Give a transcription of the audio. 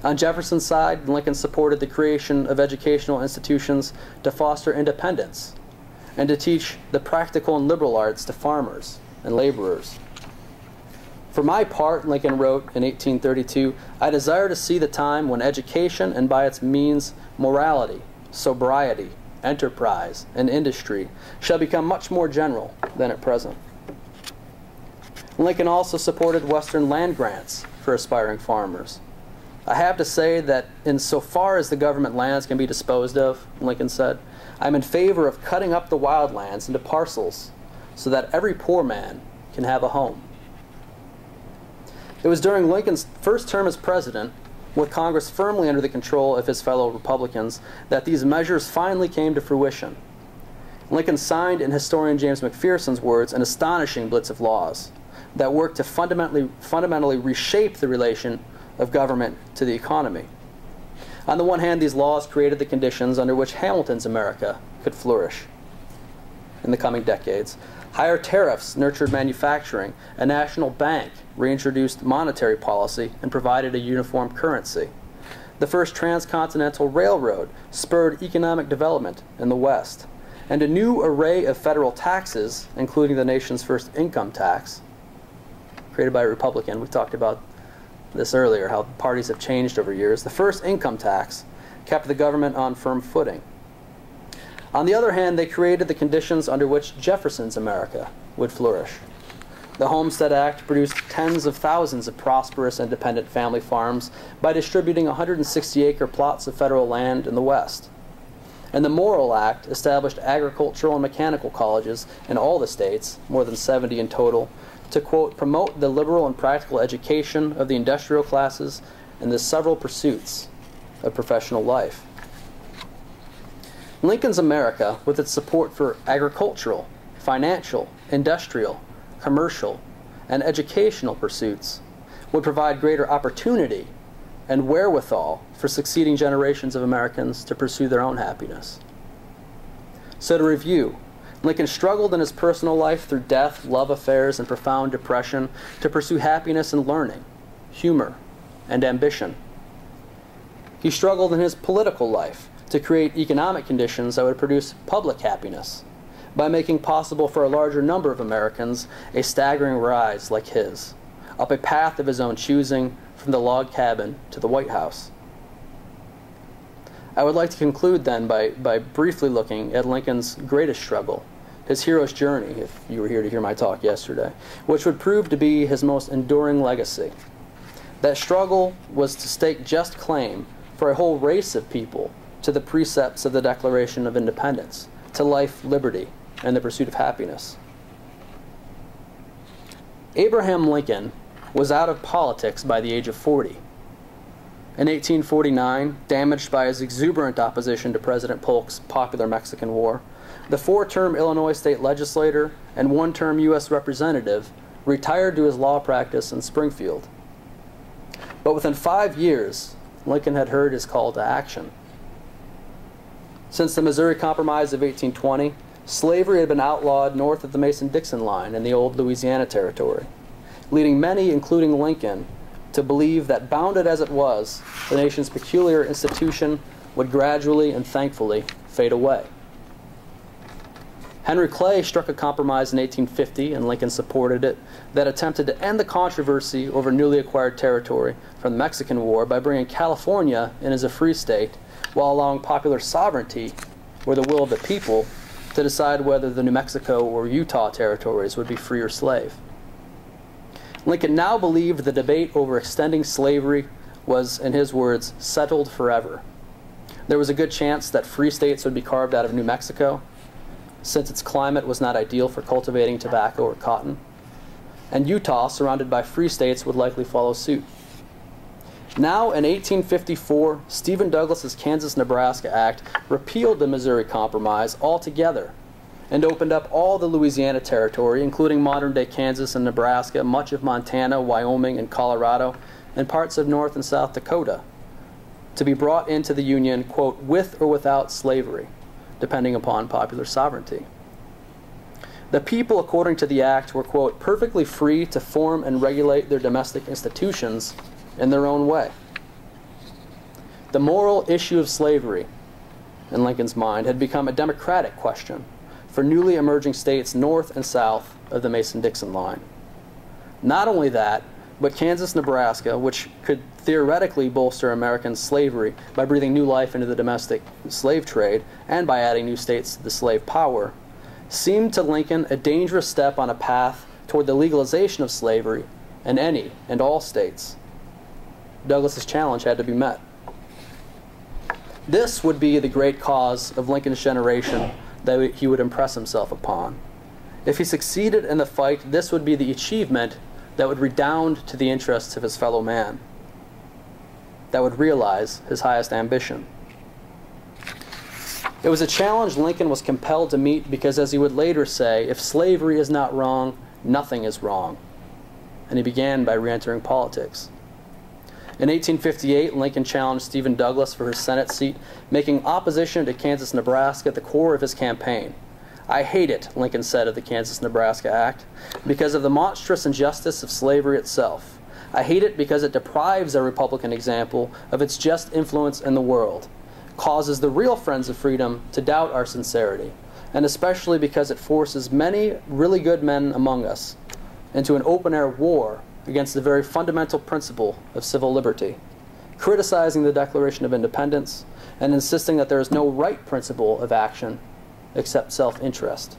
On Jefferson's side, Lincoln supported the creation of educational institutions to foster independence and to teach the practical and liberal arts to farmers and laborers. For my part, Lincoln wrote in 1832, I desire to see the time when education, and by its means morality, sobriety, enterprise, and industry, shall become much more general than at present. Lincoln also supported Western land grants for aspiring farmers. I have to say that insofar as the government lands can be disposed of, Lincoln said, I'm in favor of cutting up the wild lands into parcels so that every poor man can have a home. It was during Lincoln's first term as president, with Congress firmly under the control of his fellow Republicans, that these measures finally came to fruition. Lincoln signed, in historian James McPherson's words, an astonishing blitz of laws that worked to fundamentally reshape the relation of government to the economy. On the one hand, these laws created the conditions under which Hamilton's America could flourish in the coming decades. Higher tariffs nurtured manufacturing. A national bank reintroduced monetary policy and provided a uniform currency. The first transcontinental railroad spurred economic development in the West. And a new array of federal taxes, including the nation's first income tax, created by a Republican. We talked about this earlier, how parties have changed over years. The first income tax kept the government on firm footing. On the other hand, they created the conditions under which Jefferson's America would flourish. The Homestead Act produced tens of thousands of prosperous independent family farms by distributing 160-acre plots of federal land in the West. And the Morrill Act established agricultural and mechanical colleges in all the states, more than 70 in total, to, quote, promote the liberal and practical education of the industrial classes and the several pursuits of professional life. Lincoln's America, with its support for agricultural, financial, industrial, commercial, and educational pursuits, would provide greater opportunity and wherewithal for succeeding generations of Americans to pursue their own happiness. So to review, Lincoln struggled in his personal life through death, love affairs, and profound depression to pursue happiness in learning, humor, and ambition. He struggled in his political life to create economic conditions that would produce public happiness by making possible for a larger number of Americans a staggering rise like his, up a path of his own choosing from the log cabin to the White House. I would like to conclude then by briefly looking at Lincoln's greatest struggle, his hero's journey, if you were here to hear my talk yesterday, which would prove to be his most enduring legacy. That struggle was to stake just claim for a whole race of people to the precepts of the Declaration of Independence, to life, liberty, and the pursuit of happiness. Abraham Lincoln was out of politics by the age of 40. In 1849, damaged by his exuberant opposition to President Polk's popular Mexican War, the 4-term Illinois state legislator and 1-term U.S. representative retired to his law practice in Springfield. But within 5 years, Lincoln had heard his call to action. Since the Missouri Compromise of 1820, slavery had been outlawed north of the Mason-Dixon line in the old Louisiana Territory, leading many, including Lincoln, to believe that, bounded as it was, the nation's peculiar institution would gradually and thankfully fade away. Henry Clay struck a compromise in 1850, and Lincoln supported it, that attempted to end the controversy over newly acquired territory from the Mexican War by bringing California in as a free state, while allowing popular sovereignty, or the will of the people, to decide whether the New Mexico or Utah territories would be free or slave. Lincoln now believed the debate over extending slavery was, in his words, settled forever. There was a good chance that free states would be carved out of New Mexico, since its climate was not ideal for cultivating tobacco or cotton, and Utah, surrounded by free states, would likely follow suit. Now, in 1854, Stephen Douglas's Kansas-Nebraska Act repealed the Missouri Compromise altogether and opened up all the Louisiana Territory, including modern-day Kansas and Nebraska, much of Montana, Wyoming, and Colorado, and parts of North and South Dakota, to be brought into the Union, quote, with or without slavery, depending upon popular sovereignty. The people, according to the act, were, quote, perfectly free to form and regulate their domestic institutions in their own way. The moral issue of slavery, in Lincoln's mind, had become a democratic question for newly emerging states north and south of the Mason-Dixon line. Not only that, but Kansas, Nebraska, which could theoretically bolster American slavery by breathing new life into the domestic slave trade and by adding new states to the slave power, seemed to Lincoln a dangerous step on a path toward the legalization of slavery in any and all states. Douglas's challenge had to be met. This would be the great cause of Lincoln's generation that he would impress himself upon. If he succeeded in the fight, this would be the achievement that would redound to the interests of his fellow man, that would realize his highest ambition. It was a challenge Lincoln was compelled to meet because, as he would later say, if slavery is not wrong, nothing is wrong. And he began by re-entering politics. In 1858, Lincoln challenged Stephen Douglas for his Senate seat, making opposition to Kansas, Nebraska at the core of his campaign. "I hate it," Lincoln said of the Kansas-Nebraska Act, "because of the monstrous injustice of slavery itself. I hate it because it deprives our Republican example of its just influence in the world, causes the real friends of freedom to doubt our sincerity, and especially because it forces many really good men among us into an open-air war against the very fundamental principle of civil liberty, criticizing the Declaration of Independence and insisting that there is no right principle of action except self-interest."